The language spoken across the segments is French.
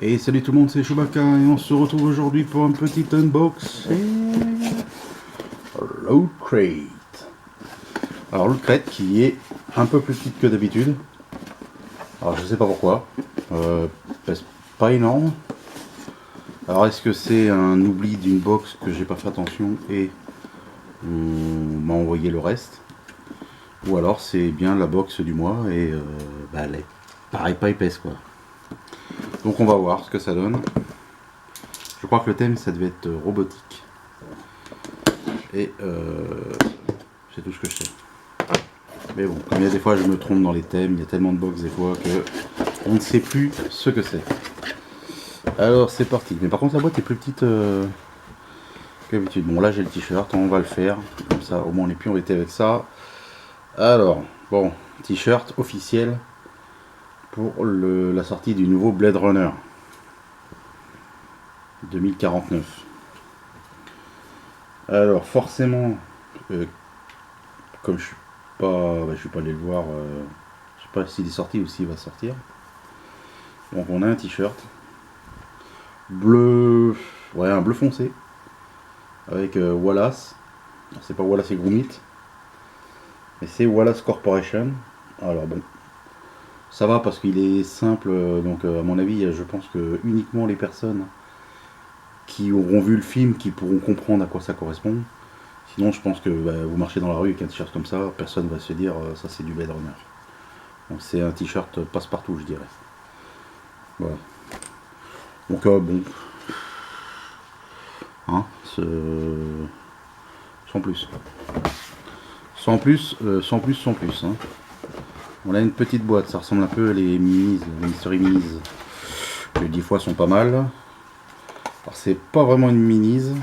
Et salut tout le monde, c'est Chewbacca et on se retrouve aujourd'hui pour un petit unboxing Loot Crate. Alors Loot Crate qui est un peu plus petite que d'habitude. Alors je sais pas pourquoi. Pèse pas énorme. Alors est-ce que c'est un oubli d'une box que j'ai pas fait attention et on m'a envoyé le reste, ou alors c'est bien la box du mois et elle est pareil pas épaisse quoi. Donc on va voir ce que ça donne. Je crois que le thème ça devait être robotique. Et c'est tout ce que je sais. Mais bon, comme il y a des fois je me trompe dans les thèmes, il y a tellement de box des fois que on ne sait plus ce que c'est. Alors c'est parti. Mais par contre la boîte est plus petite que d'habitude. Bon là j'ai le t-shirt, on va le faire. Comme ça au moins on n'est plus embêté avec ça. Alors, bon, t-shirt officiel pour la sortie du nouveau Blade Runner 2049. Alors forcément, comme je suis pas allé le voir, je sais pas s'il est sorti ou s'il va sortir. Donc on a un t-shirt bleu, ouais un bleu foncé avec Wallace. C'est pas Wallace et Gromit, mais c'est Wallace Corporation. Alors bon, ça va parce qu'il est simple, donc à mon avis, je pense que uniquement les personnes qui auront vu le film qui pourront comprendre à quoi ça correspond. Sinon, je pense que vous marchez dans la rue avec un t-shirt comme ça, personne va se dire ça c'est du Blade Runner. Donc c'est un t-shirt passe-partout, je dirais. Voilà. Donc bon, hein, sans plus. Sans plus, sans plus, sans plus. Hein. On a une petite boîte, ça ressemble un peu à les minis, les mystery minis. Les 10 fois sont pas mal. Alors c'est pas vraiment une minis,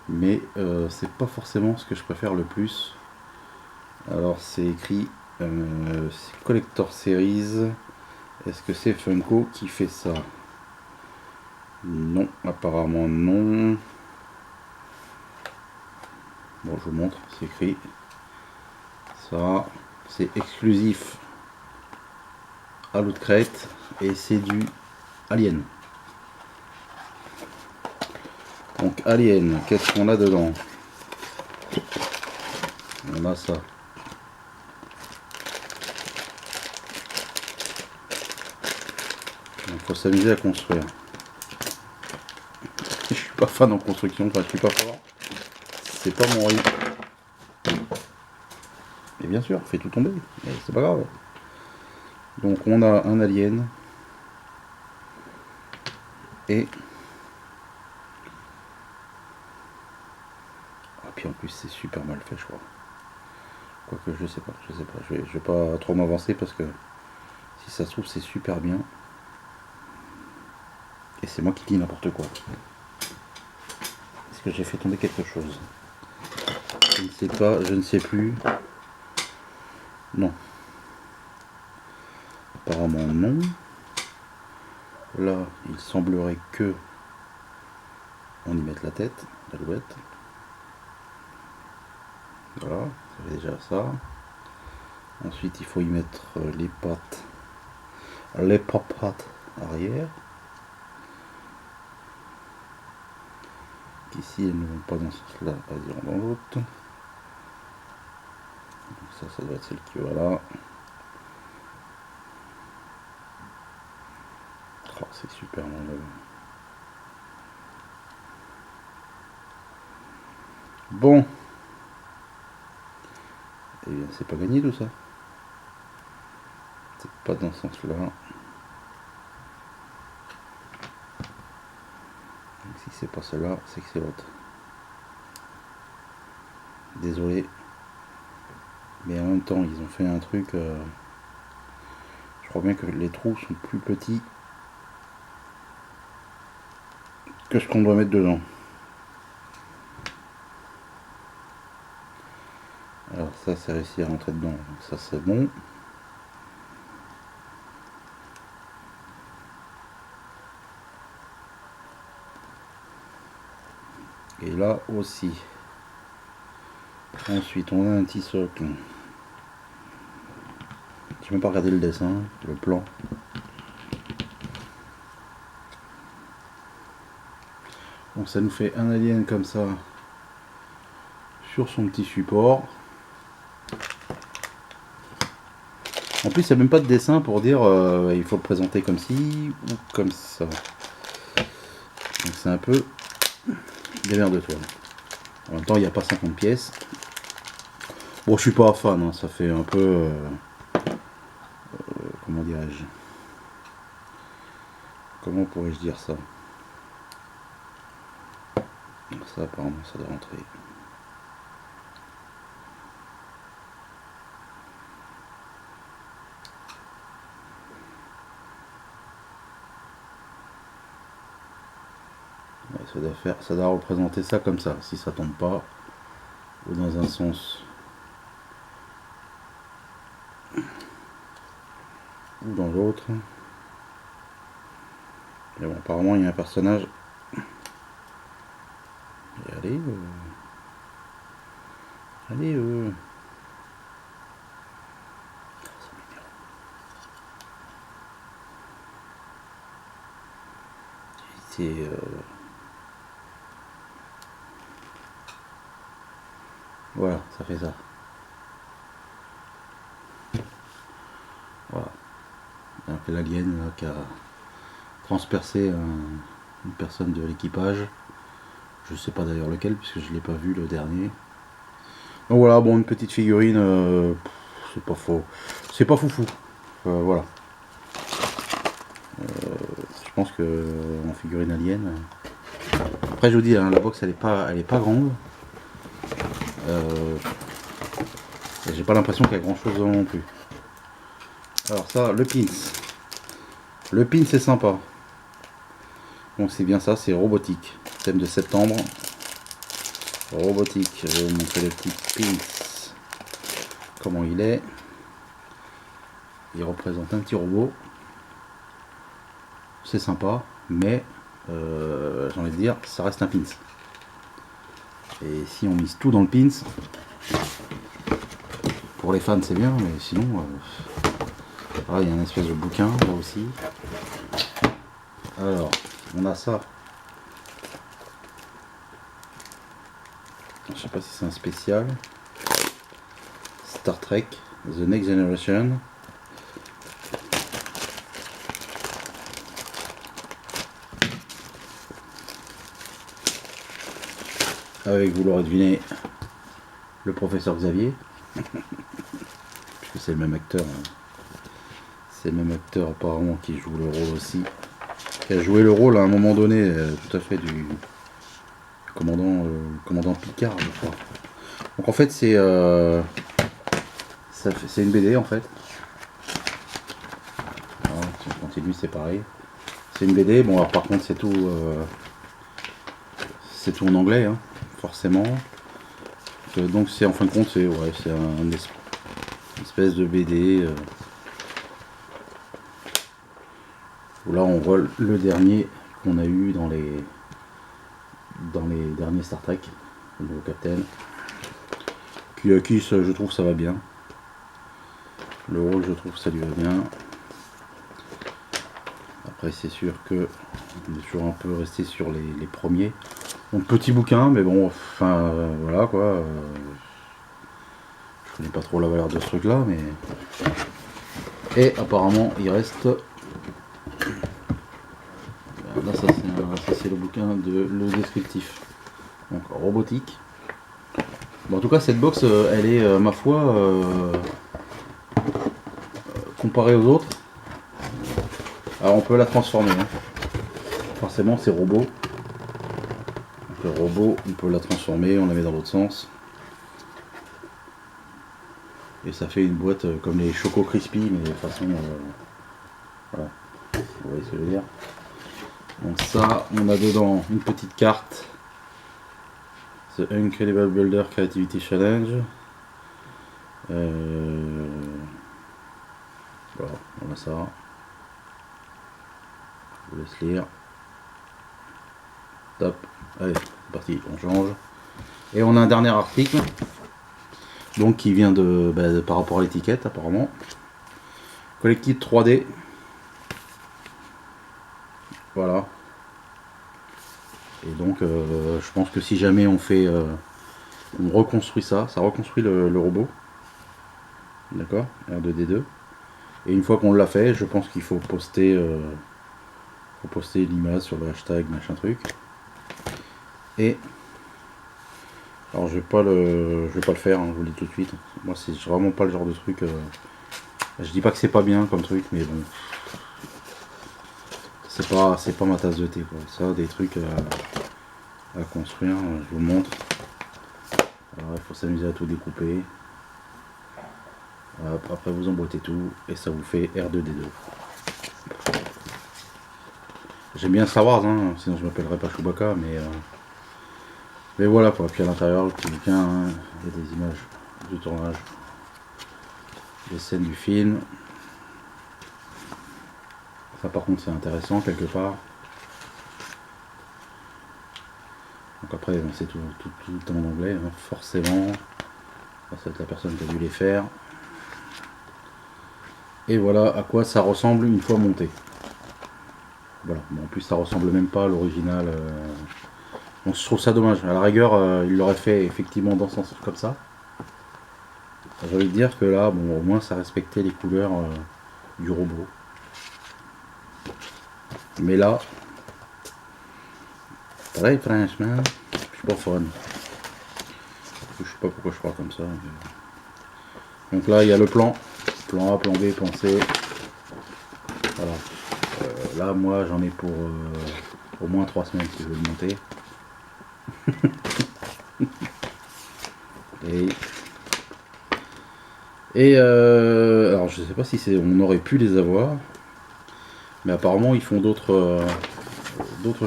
mais c'est pas forcément ce que je préfère le plus. Alors c'est écrit Collector Series. Est-ce que c'est Funko qui fait ça? Non, apparemment non. Bon, je vous montre, c'est écrit. Ça, c'est exclusif à Loot Crate et c'est du Alien. Donc Alien, qu'est-ce qu'on a dedans? On a ça. Il faut s'amuser à construire. Je suis pas fan en construction, enfin je suis pas fort. C'est pas mon rythme. Et bien sûr, fait tout tomber, mais c'est pas grave. Donc on a un alien et puis en plus c'est super mal fait je crois. Quoique je sais pas. Je vais pas trop m'avancer parce que si ça se trouve c'est super bien. Et c'est moi qui dis n'importe quoi. Est-ce que j'ai fait tomber quelque chose? Je ne sais pas, je ne sais plus. Non. Apparemment non. Là, il semblerait que on y mette la tête, l'alouette. Voilà, ça fait déjà ça. Ensuite, il faut y mettre les pattes, les pattes arrière. Ici, elles ne vont pas dans ce sens-là, elles iront dans l'autre. Ça doit être celle qui va là. Oh, c'est super mal. Bon. Et bien, c'est pas gagné tout ça. C'est pas dans ce sens-là. Si c'est pas cela, c'est que c'est l'autre. Désolé. Mais en même temps, ils ont fait un truc. Je crois bien que les trous sont plus petits que ce qu'on doit mettre dedans. Alors ça, c'est réussi à rentrer dedans. Donc ça, c'est bon. Et là aussi. Ensuite, on a un petit socle. Je n'ai même pas regardé le dessin, le plan. Donc ça nous fait un alien comme ça sur son petit support. En plus il n'y a même pas de dessin pour dire il faut le présenter comme ci ou comme ça. Donc c'est un peu démerde-toi. En même temps il n'y a pas 50 pièces. Bon je suis pas fan, hein, ça fait un peu comment dirais-je, comment pourrais-je dire ça? Ça apparemment ça doit rentrer. Ouais, ça doit représenter ça comme ça, si ça tombe pas, ou dans un sens ou dans l'autre. Mais bon, apparemment il y a un personnage. Et allez, allez, c'est voilà, ça fait ça. Voilà. Donc l'alien qui a transpercé une personne de l'équipage. Je sais pas d'ailleurs lequel puisque je l'ai pas vu le dernier. Donc voilà, bon, une petite figurine, c'est pas faux, c'est pas foufou. Voilà. Je pense que en figurine alien. Après je vous dis, hein, la box elle est pas grande. J'ai pas l'impression qu'il y a grand chose non plus. Alors ça, le pins. Le pin c'est sympa. Donc c'est bien ça, c'est robotique. Thème de septembre. Robotique. Je vais vous montrer le petit pins. Comment il est. Il représente un petit robot. C'est sympa, mais j'ai envie de dire, ça reste un pins. Et si on mise tout dans le pins, pour les fans c'est bien, mais sinon, ah, il y a une espèce de bouquin là aussi. Alors, on a ça. Je sais pas si c'est un spécial. Star Trek, The Next Generation. Avec, vous l'aurez deviné, le professeur Xavier. Puisque c'est le même acteur. Hein. C'est le même acteur apparemment qui joue le rôle aussi. Qui a joué le rôle à un moment donné tout à fait du commandant Picard, je crois. Donc en fait c'est une BD en fait. Voilà, si on continue c'est pareil. C'est une BD, bon alors par contre c'est tout en anglais, hein, forcément. Donc c'est en fin de compte c'est ouais, c'est une espèce de BD où là on voit le dernier qu'on a eu dans les derniers Star Trek, le nouveau Captain. Qui je trouve ça va bien. Le rôle je trouve ça lui va bien. Après c'est sûr que on est toujours un peu resté sur les premiers. Donc petit bouquin, mais bon, enfin voilà quoi. Je connais pas trop la valeur de ce truc là, mais. Et apparemment il reste. Là ça c'est le bouquin de le descriptif. Donc robotique. Bon, en tout cas cette box elle est ma foi comparée aux autres. Alors on peut la transformer. Hein. Forcément c'est robot. Donc, le robot on peut la transformer, on la met dans l'autre sens. Et ça fait une boîte comme les Choco Crispy mais de façon voilà. Vous voyez ce que je veux dire. Donc ça on a dedans une petite carte. The Incredible Builder Creativity Challenge. Voilà, on a ça. Je vous laisse lire. Top. Allez, c'est parti, on change. Et on a un dernier article. Donc qui vient de par rapport à l'étiquette apparemment. Collectif 3D. Voilà. Et donc je pense que si jamais on fait on reconstruit ça reconstruit le robot, d'accord, R2D2. Et une fois qu'on l'a fait, je pense qu'il faut poster l'image sur le hashtag machin truc. Et alors je vais pas le faire, hein, je vous le dis tout de suite. Moi c'est vraiment pas le genre de truc. Je dis pas que c'est pas bien comme truc, mais bon, c'est pas ma tasse de thé quoi. Ça, des trucs à construire, je vous le montre. Alors il faut s'amuser à tout découper. Hop, après vous emboîtez tout et ça vous fait R2D2. J'aime bien Star Wars, hein, sinon je m'appellerais pas Chewbacca, mais voilà quoi. Puis à l'intérieur, le petit bouquin, hein, il y a des images du tournage, des scènes du film. Ça par contre c'est intéressant quelque part. Donc après bon, c'est tout en anglais, hein, forcément. Ça va être la personne qui a dû les faire. Et voilà à quoi ça ressemble une fois monté. Voilà, bon, en plus ça ressemble même pas à l'original. Donc je trouve ça dommage. À la rigueur, il l'aurait fait effectivement dans ce sens comme ça. J'ai envie de dire que là, bon, au moins ça respectait les couleurs du robot. Mais là, très franchement, je suis pas fan. Je sais pas pourquoi je parle comme ça. Donc là, il y a le plan. Plan A, plan B, plan C. Voilà. Là, moi, j'en ai pour au moins 3 semaines si je veux le monter. Alors, je sais pas si on aurait pu les avoir, mais apparemment, ils font d'autres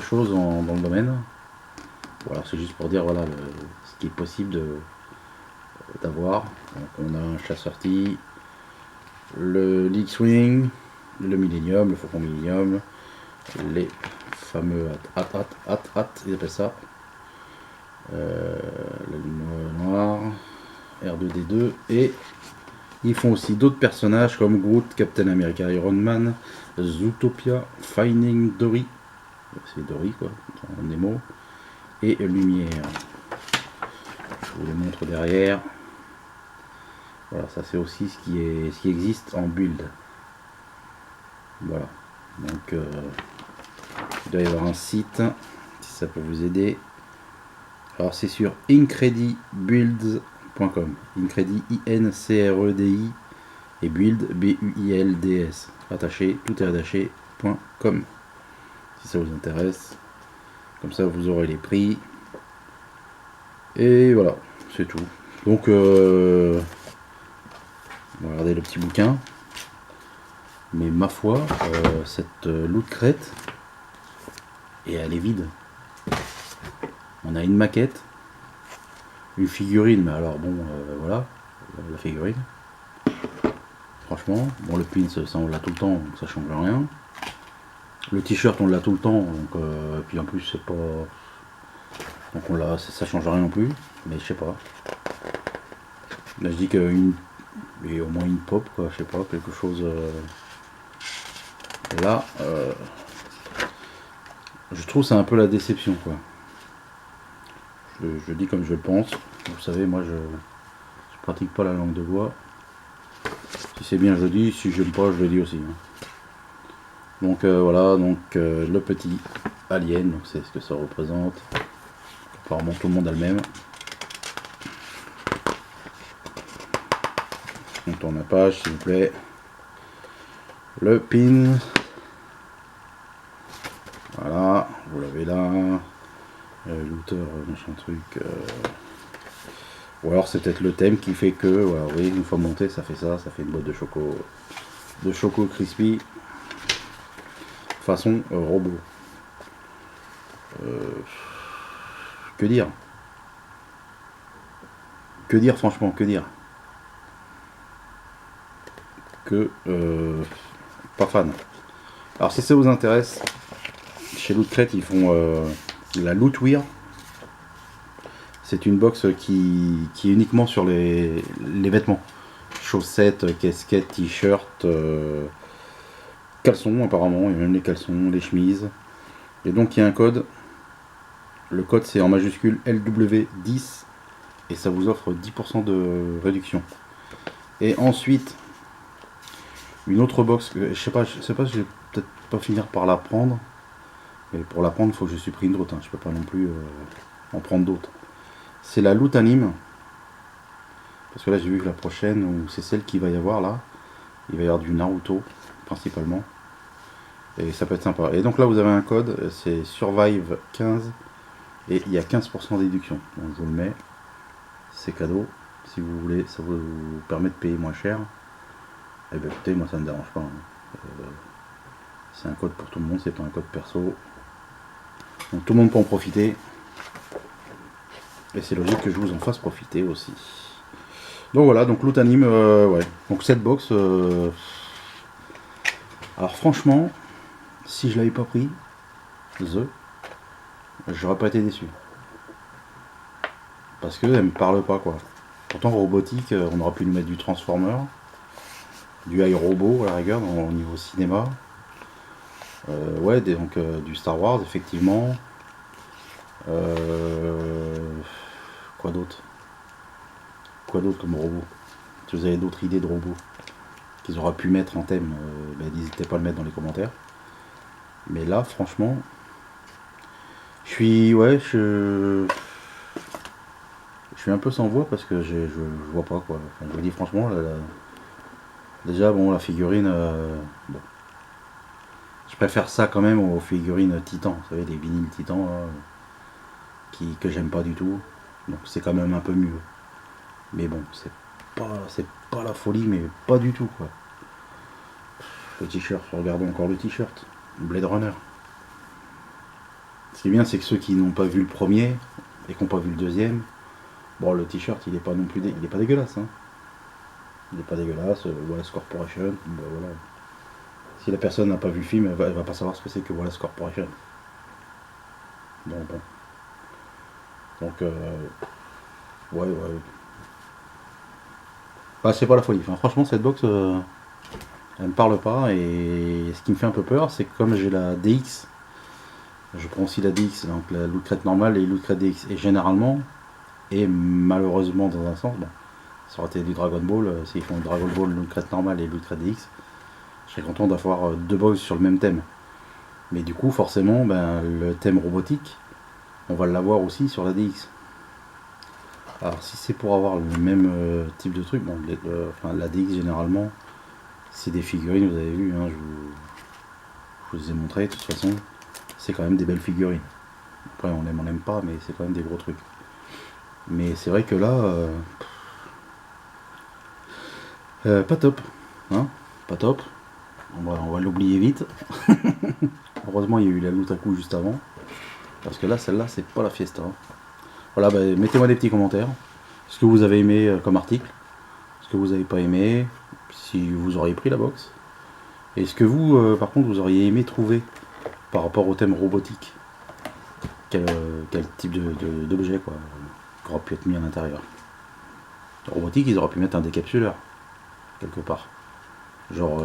choses dans le domaine. Voilà, c'est juste pour dire voilà ce qui est possible d'avoir. Donc, on a un chasseur-sorti, le X-Wing, le Millennium, le Faucon Millennium, les fameux HAT, ils appellent ça, la lune noire, R2D2, et ils font aussi d'autres personnages comme Groot, Captain America, Iron Man, Zootopia, Finding Dory, c'est Dory quoi, en Nemo, et Lumière. Je vous les montre derrière. Voilà, ça c'est aussi ce qui existe en build. Voilà, donc il doit y avoir un site si ça peut vous aider. Alors c'est sur incredibuilds.com. Incredi INCREDI et build BUILDS attaché, tout est attaché.com si ça vous intéresse. Comme ça vous aurez les prix. Et voilà, c'est tout. Donc on va regarder le petit bouquin. Mais ma foi, cette loot crate, et elle est vide. On a une maquette, une figurine, mais alors bon, voilà, la figurine. Franchement, bon le pin ça on l'a tout le temps, donc ça change rien. Le t-shirt on l'a tout le temps, donc puis en plus c'est pas, donc on l'a, ça change rien non plus, mais je sais pas. Là je dis qu'une, et au moins une pop quoi, je sais pas, quelque chose. Là, je trouve c'est un peu la déception quoi. Je dis comme je le pense. Vous savez, moi je pratique pas la langue de bois. Si c'est bien je le dis, si j'aime pas je le dis aussi. Hein. Donc voilà, donc le petit alien, donc c'est ce que ça représente. Apparemment tout le monde a le même. On tourne la page s'il vous plaît. Le pin. Voilà, vous l'avez là. Looter, machin truc. Ou alors c'est peut-être le thème qui fait que, voilà, oui, une fois monté, ça fait ça, ça fait une boîte de choco crispy. Façon robot. Que dire? Que dire franchement, que dire? Que pas fan. Alors si ça vous intéresse, chez Loot Crate ils font la Lootwear. C'est une box qui est uniquement sur les vêtements. Chaussettes, casquettes, t-shirts, caleçons apparemment, il y a même les caleçons, les chemises. Et donc il y a un code Le code c'est en majuscule LW10 et ça vous offre 10% de réduction. Et ensuite, une autre box que je sais pas si je vais peut-être pas finir par la prendre. Mais pour la prendre, il faut que je supprime d'autres. Hein. Je peux pas non plus en prendre d'autres. C'est la Loot Anime. Parce que là, j'ai vu que la prochaine, ou c'est celle qu'il va y avoir là. Il va y avoir du Naruto, principalement. Et ça peut être sympa. Et donc là, vous avez un code, c'est Survive 15. Et il y a 15% de déduction. Donc je vous le mets. C'est cadeau. Si vous voulez, ça vous permet de payer moins cher. Et bien écoutez, moi ça ne me dérange pas. Hein. C'est un code pour tout le monde, c'est pas un code perso. Donc tout le monde peut en profiter. Et c'est logique que je vous en fasse profiter aussi. Donc voilà, donc Loot Anime, ouais. Donc cette box. Alors franchement, si je l'avais pas pris, j'aurais pas été déçu. Parce que elle me parle pas quoi. Pourtant robotique, on aurait pu nous mettre du Transformer, du iRobot à la rigueur au niveau cinéma. Ouais, donc du Star Wars effectivement. Quoi d'autre comme robot? Si vous avez d'autres idées de robots qu'ils auraient pu mettre en thème, n'hésitez pas à le mettre dans les commentaires. Mais là, franchement, je suis un peu sans voix parce que je vois pas quoi. Enfin, je vous dis franchement, déjà bon la figurine, bon, je préfère ça quand même aux figurines Titan, vous savez les vinyles Titan que j'aime pas du tout. Donc c'est quand même un peu mieux. Mais bon, c'est pas la folie, mais pas du tout quoi. Le t-shirt, regardons encore le t-shirt. Blade Runner. Ce qui est bien, c'est que ceux qui n'ont pas vu le premier et qui n'ont pas vu le deuxième, bon, le t-shirt, il est pas non plus, il est pas dégueulasse. Hein. Il est pas dégueulasse. Wallace Corporation, ben voilà. Si la personne n'a pas vu le film, elle va pas savoir ce que c'est que Wallace Corporation. Donc bon. Donc ouais. Bah, c'est pas la folie. Enfin, franchement, cette box, elle me parle pas. Et ce qui me fait un peu peur, c'est que comme j'ai la DX, je prends aussi la DX, donc la Loot Crate normale et Loot Crate DX. Et généralement, et malheureusement dans un sens, bon, ça aurait été du Dragon Ball, s'ils font Dragon Ball Loot Crate normale et Loot Crate DX, je serais content d'avoir deux box sur le même thème. Mais du coup, forcément, ben, le thème robotique, on va l'avoir aussi sur la DX. Alors si c'est pour avoir le même type de truc, bon, enfin, la DX généralement, c'est des figurines, vous avez vu, hein, je vous ai montré, de toute façon, c'est quand même des belles figurines. Après on aime pas, mais c'est quand même des gros trucs. Mais c'est vrai que là, pas top, hein, pas top. On va l'oublier vite. Heureusement il y a eu la loot à coup juste avant. Parce que là, celle-là, c'est pas la fiesta. Hein. Voilà, bah, mettez-moi des petits commentaires. Ce que vous avez aimé comme article. Ce que vous n'avez pas aimé. Si vous auriez pris la box. Et ce que vous, par contre, vous auriez aimé trouver par rapport au thème robotique. Quel type d'objet, quoi, qui aurait pu être mis à l'intérieur. Robotique, ils auraient pu mettre un décapsuleur. Quelque part. Genre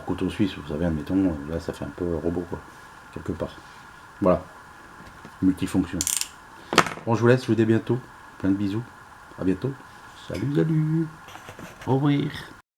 couteau suisse, vous savez, admettons, là, ça fait un peu robot, quoi. Quelque part. Voilà. Multifonction. Bon, je vous laisse, je vous dis à bientôt. Plein de bisous. À bientôt. Salut. Au revoir.